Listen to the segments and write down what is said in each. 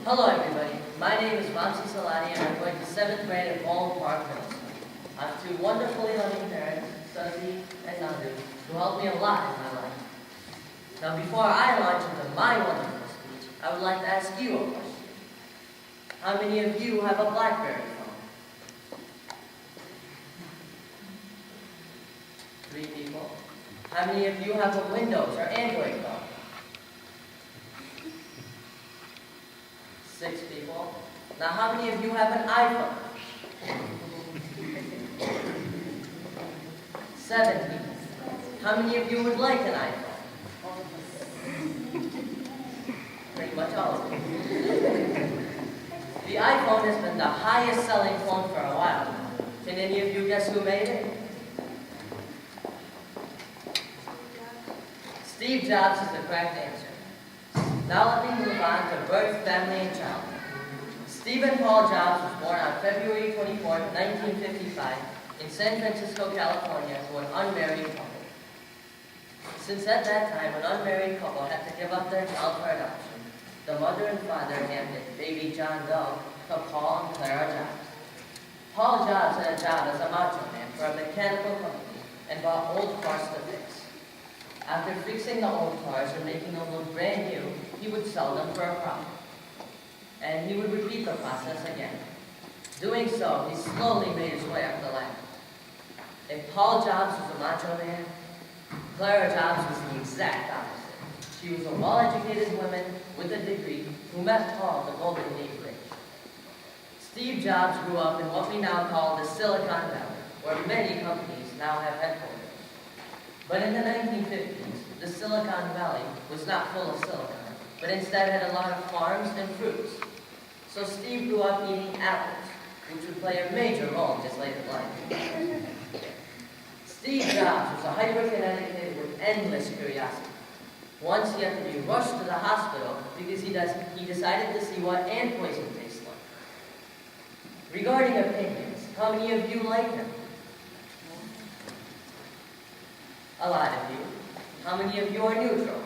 Hello everybody, my name is Vamsi Saladi and I'm going to 7th grade at Baldwin Park Middle School. I have two wonderfully loving parents, Susie and Nandu, who helped me a lot in my life. Now before I launch into my wonderful speech, I would like to ask you a question. How many of you have a BlackBerry phone? 3 people. How many of you have a Windows or Android phone? 6 people. Now, how many of you have an iPhone? 7 people. How many of you would like an iPhone? Pretty much all of you. The iPhone has been the highest selling phone for a while now. Can any of you guess who made it? Steve Jobs is the correct answer. Now let me move on to birth, family, and childhood. Stephen Paul Jobs was born on February 24, 1955, in San Francisco, California, to an unmarried couple. Since at that time, an unmarried couple had to give up their child for adoption, the mother and father named it baby John Doe to Paul and Clara Jobs. Paul Jobs had a job as a macho man for a mechanical company and bought old cars to fix. After fixing the old cars and making them look brand new, he would sell them for a profit. And he would repeat the process again. Doing so, he slowly made his way up the ladder. If Paul Jobs was a macho man, Clara Jobs was the exact opposite. She was a well-educated woman with a degree who met Paul at the Golden Age Bridge. Steve Jobs grew up in what we now call the Silicon Valley, where many companies now have headquarters. But in the 1950s, the Silicon Valley was not full of silicon, but instead had a lot of farms and fruits. So Steve grew up eating apples, which would play a major role in his later life. Steve Jobs was a hyperkinetic kid with endless curiosity. Once he had to be rushed to the hospital because he decided to see what ant poison tastes like. Regarding opinions, how many of you like him? A lot of you. How many of you are neutral?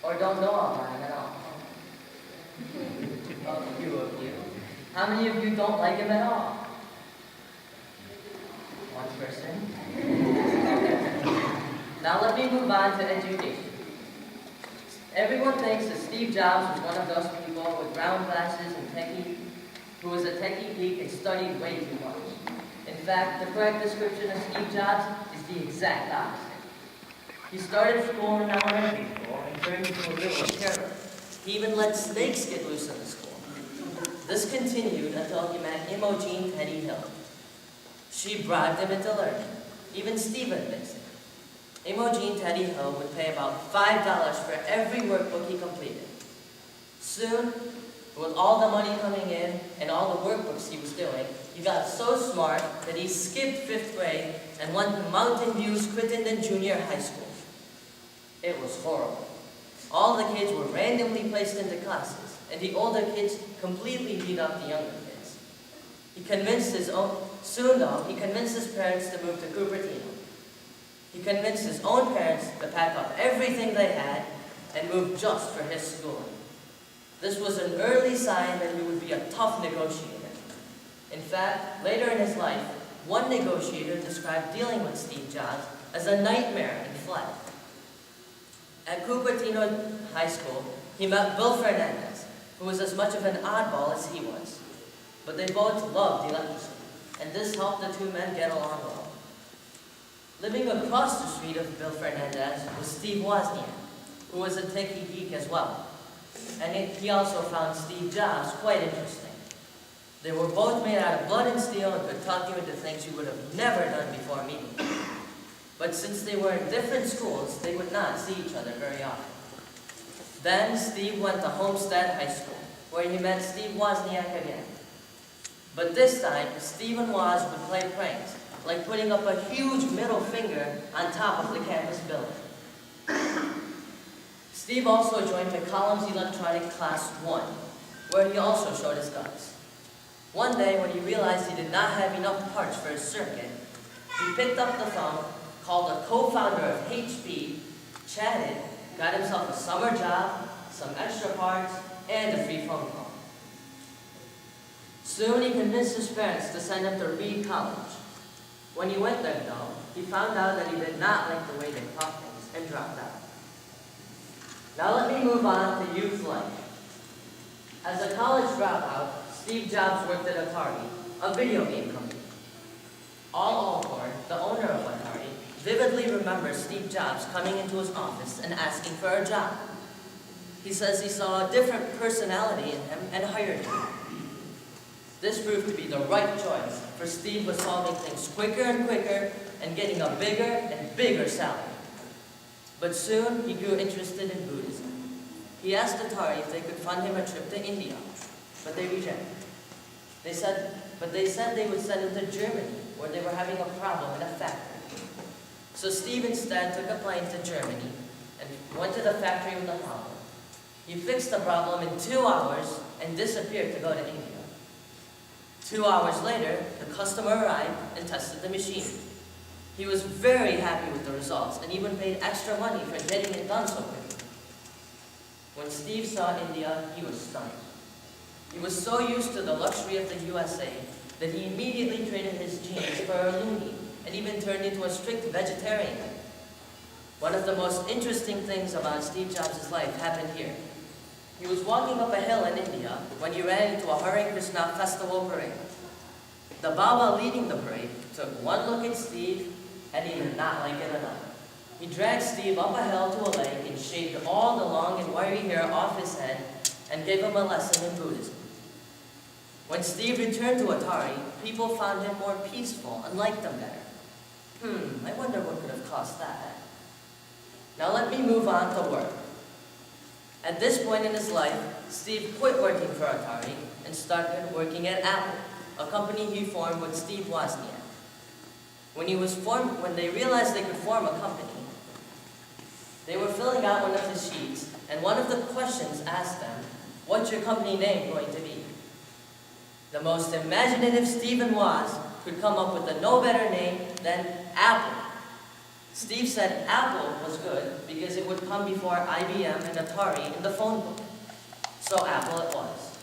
Or don't know about him at all? A few of you. How many of you don't like him at all? One person. Now let me move on to education. Everyone thinks that Steve Jobs was one of those people with round glasses and who was a techie geek and studied way too much. In fact, the correct description of Steve Jobs is the exact opposite. He started school in elementary school and turned into a little terror. He even let snakes get loose in the school. This continued until he met Imogen Teddy Hill. She bribed him into learning. Even Stephen admits it. Imogen Teddy Hill would pay about $5 for every workbook he completed. Soon, with all the money coming in and all the workbooks he was doing, he got so smart that he skipped 5th grade and went to Mountain View's Crittenden Junior High School. It was horrible. All the kids were randomly placed into classes, and the older kids completely beat up the younger kids. Soon though, he convinced his parents to move to Cupertino. He convinced his own parents to pack up everything they had and move just for his schooling. This was an early sign that he would be a tough negotiator. In fact, later in his life, one negotiator described dealing with Steve Jobs as a nightmare and fled. At Cupertino High School, he met Bill Fernandez, who was as much of an oddball as he was. But they both loved electricity, and this helped the two men get along well. Living across the street of Bill Fernandez was Steve Wozniak, who was a techie geek as well. And he also found Steve Jobs quite interesting. They were both made out of blood and steel and could talk you into things you would have never done before meeting. But since they were in different schools, they would not see each other very often. Then Steve went to Homestead High School, where he met Steve Wozniak again. But this time, Steve and Woz would play pranks, like putting up a huge middle finger on top of the campus building. Steve also joined McCollum's Electronic Class 1, where he also showed his guts. One day, when he realized he did not have enough parts for his circuit, he picked up the phone, called a co-founder of HP, chatted, got himself a summer job, some extra parts, and a free phone call. Soon he convinced his parents to send him to Reed College. When he went there, though, he found out that he did not like the way they taught things and dropped out. Now let me move on to youth life. As a college dropout, Steve Jobs worked at Atari, a video game company. Al Alcorn, the owner of Atari, vividly remembers Steve Jobs coming into his office and asking for a job. He says he saw a different personality in him and hired him. This proved to be the right choice, for Steve was solving things quicker and quicker and getting a bigger and bigger salary. But soon, he grew interested in Buddhism. He asked Atari if they could fund him a trip to India, but they rejected. They said they would send him to Germany, where they were having a problem in a factory. So Steve instead took a plane to Germany and went to the factory with the problem. He fixed the problem in 2 hours and disappeared to go to India. 2 hours later, the customer arrived and tested the machine. He was very happy with the results and even paid extra money for getting it done so quickly. When Steve saw India, he was stunned. He was so used to the luxury of the USA that he immediately traded his jeans for a loonie and even turned into a strict vegetarian. One of the most interesting things about Steve Jobs' life happened here. He was walking up a hill in India when he ran into a Hare Krishna festival parade. The Baba leading the parade took one look at Steve and he did not like it at all. He dragged Steve up a hill to a lake and shaved all the long and wiry hair off his head and gave him a lesson in Buddhism. When Steve returned to Atari, people found him more peaceful and liked him better. I wonder what could have caused that. Now let me move on to work. At this point in his life, Steve quit working for Atari and started working at Apple, a company he formed with Steve Wozniak. When they realized they could form a company, they were filling out one of the sheets, and one of the questions asked them, "What's your company name going to be?" The most imaginative Stephen Woz could come up with a no better name than Apple. Steve said Apple was good because it would come before IBM and Atari in the phone book. So Apple it was.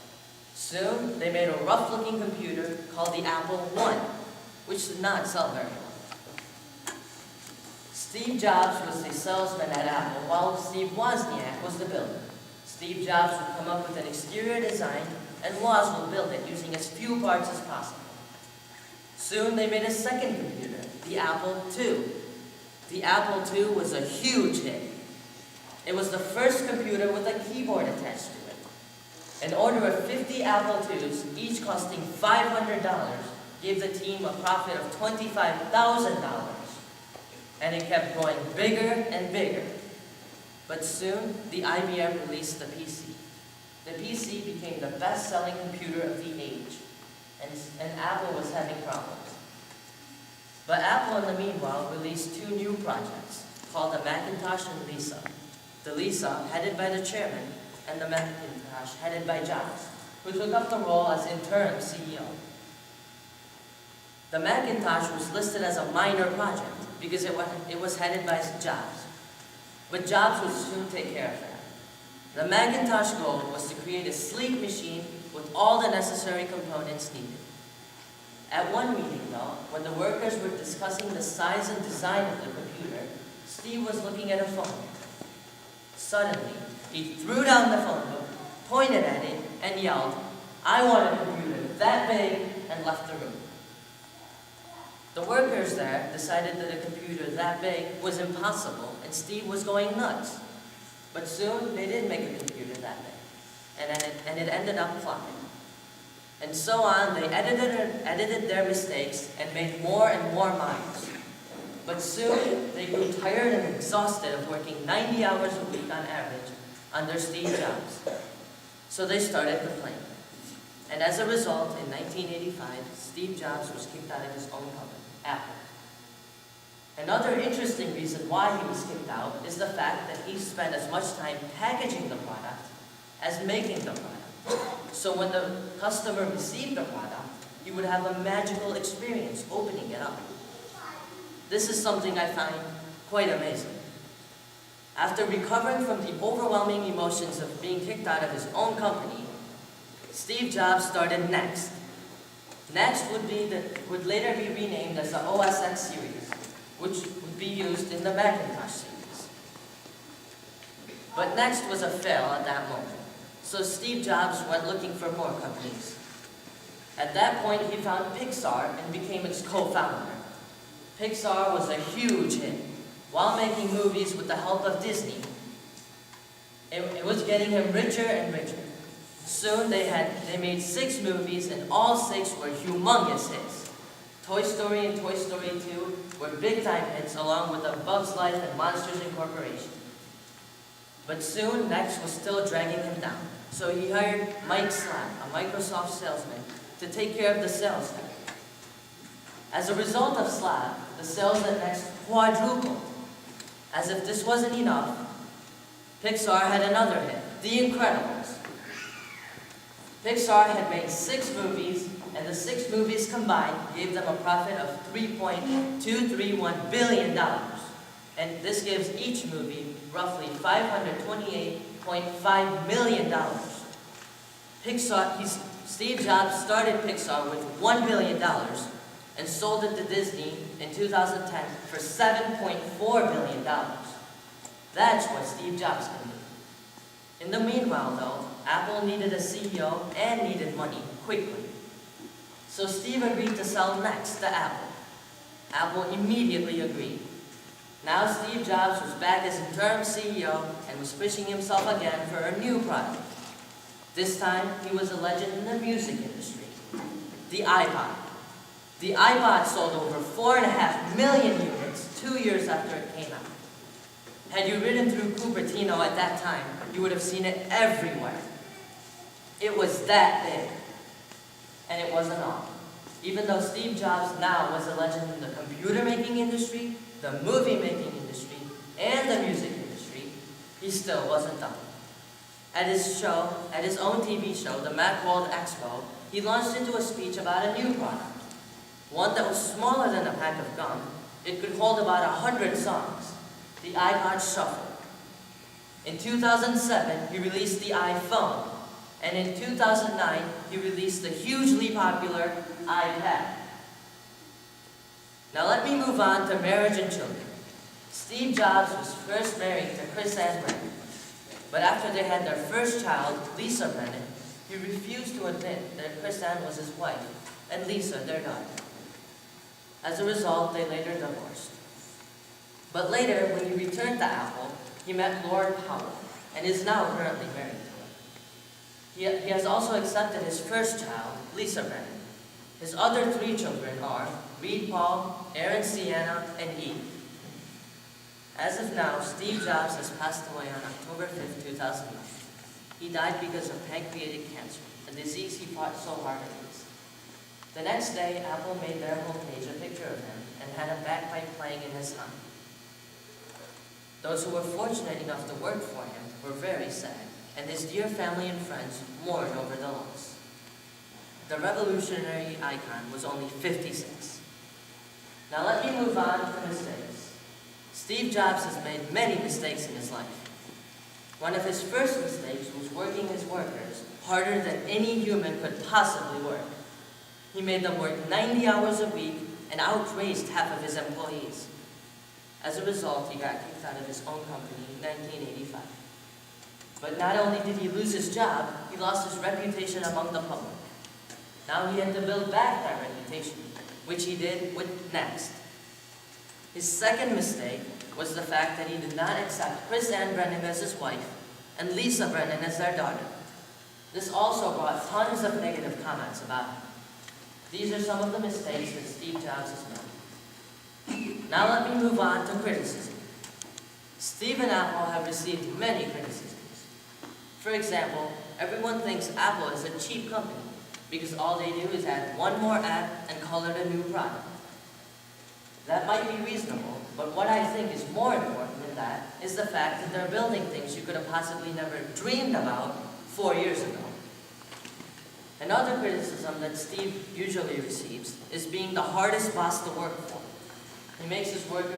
Soon, they made a rough-looking computer called the Apple I, which did not sell very well. Steve Jobs was the salesman at Apple, while Steve Wozniak was the builder. Steve Jobs would come up with an exterior design, and Woz would build it using as few parts as possible. Soon, they made a second computer, the Apple II. The Apple II was a huge hit. It was the first computer with a keyboard attached to it. An order of 50 Apple IIs, each costing $500, gave the team a profit of $25,000. And it kept growing bigger and bigger. But soon, the IBM released the PC. The PC became the best-selling computer of the age, and Apple was having problems. But Apple, in the meanwhile, released 2 new projects, called the Macintosh and Lisa. The Lisa, headed by the chairman, and the Macintosh, headed by Jobs, who took up the role as interim CEO. The Macintosh was listed as a minor project because it was headed by Jobs. But Jobs would soon take care of that. The Macintosh goal was to create a sleek machine with all the necessary components needed. At one meeting, though, when the workers were discussing the size and design of the computer, Steve was looking at a phone. Suddenly, he threw down the phone book, pointed at it, and yelled, "I want a computer that big," and left the room. The workers there decided that a computer that big was impossible, and Steve was going nuts. But soon, they did make a computer that big, and it ended up flopping. And so on, they edited their mistakes and made more and more models. But soon, they grew tired and exhausted of working 90 hours a week on average under Steve Jobs. So they started complaining. And as a result, in 1985, Steve Jobs was kicked out of his own company, Apple. Another interesting reason why he was kicked out is the fact that he spent as much time packaging the product as making the product. So when the customer received the product, he would have a magical experience opening it up. This is something I find quite amazing. After After recovering from the overwhelming emotions of being kicked out of his own company, Steve Jobs started Next. Next would later be renamed as the OS X series, which would be used in the Macintosh series. But Next was a fail at that moment, so Steve Jobs went looking for more companies. At that point, he found Pixar and became its co-founder. Pixar was a huge hit, while making movies with the help of Disney. It was getting him richer and richer. Soon they made 6 movies, and all 6 were humongous hits. Toy Story and Toy Story 2 were big-time hits, along with A Bug's Life and Monsters Incorporated. But soon, Next was still dragging him down, so he hired Mike Slab, a Microsoft salesman, to take care of the sales there. As a result of Slab, the sales at Next quadrupled. As if this wasn't enough, Pixar had another hit, The Incredibles. Pixar had made 6 movies, and the 6 movies combined gave them a profit of $3.231 billion. And this gives each movie roughly $528.5 million. Steve Jobs started Pixar with $1 billion and sold it to Disney in 2010 for $7.4 billion. That's what Steve Jobs can do. In the meanwhile, though, Apple needed a CEO and needed money quickly. So Steve agreed to sell Next to Apple. Apple immediately agreed. Now Steve Jobs was back as interim CEO and was pushing himself again for a new product. This time, he was a legend in the music industry, the iPod. The iPod sold over 4.5 million units 2 years after it came out. Had you ridden through Cupertino at that time, you would have seen it everywhere. It was that big. And it wasn't all. Even though Steve Jobs now was a legend in the computer-making industry, the movie-making industry, and the music industry, he still wasn't done. At his own TV show, the Macworld Expo, he launched into a speech about a new product. One that was smaller than a pack of gum. It could hold about 100 songs. The iPod Shuffle. In 2007, he released the iPhone. And in 2009, he released the hugely popular iPad. Now let me move on to marriage and children. Steve Jobs was first married to Chris Ann Brennan. But after they had their first child, Lisa Brennan, he refused to admit that Chris Ann was his wife, and Lisa their daughter. As a result, they later divorced. But later, when he returned to Apple, he met Lord Powell, and is now currently married to her. He has also accepted his first child, Lisa Brennan. His other 3 children are Reed Paul, Aaron Sienna, and Eve. As of now, Steve Jobs has passed away on October 5, 2009. He died because of pancreatic cancer, a disease he fought so hard against. The next day, Apple made their homepage a picture of him and had a bagpipe playing in his honor. Those who were fortunate enough to work for him were very sad, and his dear family and friends mourned over the loss. The revolutionary icon was only 56. Now let me move on to mistakes. Steve Jobs has made many mistakes in his life. One of his first mistakes was working his workers harder than any human could possibly work. He made them work 90 hours a week and outraised half of his employees. As a result, he got kicked out of his own company in 1985. But not only did he lose his job, he lost his reputation among the public. Now he had to build back that reputation, which he did with Next. His second mistake was the fact that he did not accept Chris Ann Brennan as his wife and Lisa Brennan as their daughter. This also brought tons of negative comments about him. These are some of the mistakes that Steve Jobs has made. Now let me move on to criticism. Steve and Apple have received many criticisms. For example, everyone thinks Apple is a cheap company because all they do is add one more app and call it a new product. That might be reasonable, but what I think is more important than that is the fact that they're building things you could have possibly never dreamed about 4 years ago. Another criticism that Steve usually receives is being the hardest boss to work for. He makes his workers